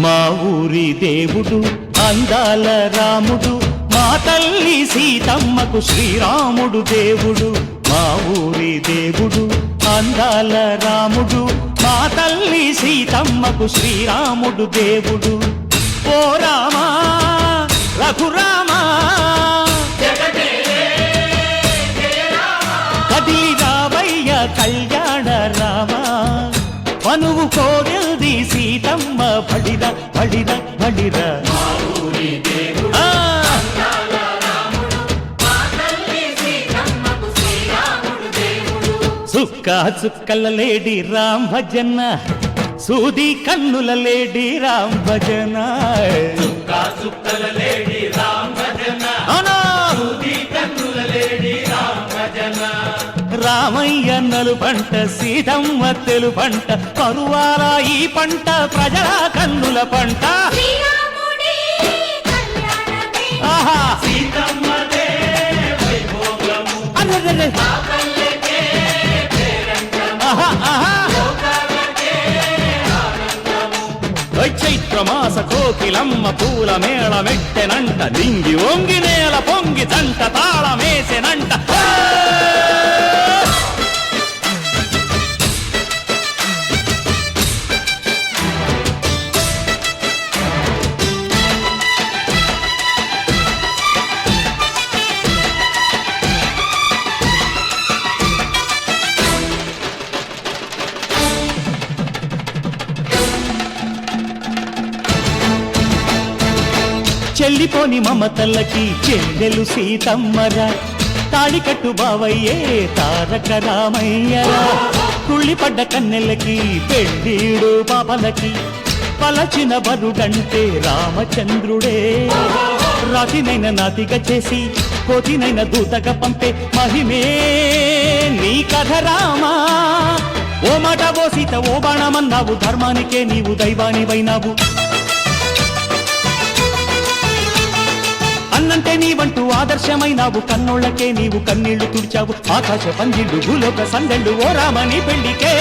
మా ఊరి దేవుడు అందాల రాముడు, మా తల్లి సీతమ్మకు శ్రీరాముడు దేవుడు. మా ఊరి దేవుడు అందాల రాముడు, మా తల్లి సీతమ్మకు శ్రీరాముడు దేవుడు. ఓ రామా రఘురామా కదిలి రావయ్య కళ్యాణ రామా, మనువు కోరింది సీతమ్మ బడిర బడిర బడిర. చుక్క చుక్కల లేడి రామ్ భజన, సూది కన్నుల లేడి రామ్ భజన. రామయ్య నలు పంట సీతమ్మ తెలు పంట, పరువాల ఈ పంట ప్రజల కన్నుల పంట. ఆహా చైత్రమాస కోకిలమ్మ పూల మేళ మెట్టెనంట, దింగి ఒంగి నేల పొంగి జంట తాళమేసెనంట. చెల్లిపోని మమతల్లకి చెల్లెలు సీతమ్మరా, తాళికట్టు బావయ్యే తారక రామయ్యరా. కుళ్ళిపడ్డ కన్నెలకి పెళ్ళీడు పాపలకి, పలచిన బరుడంటే రామచంద్రుడే. రాతినైన నాతిగా చేసి కోతినైన దూతగా పంపే మహిమే నీ కథ రామా. ఓ మాట ఓ సీత ఓ బాణమన్నావు, ధర్మానికే నీవు దైవానివైనావు. అన్నంటే నీవంటూ ఆదర్శమైనావు, కన్నోళ్లకే నీవు కన్నీళ్లు తుడిచావు. ఆకాశ పందిళ్ళు భూలోక సందళ్ళు ఓ రామని పెళ్లికే.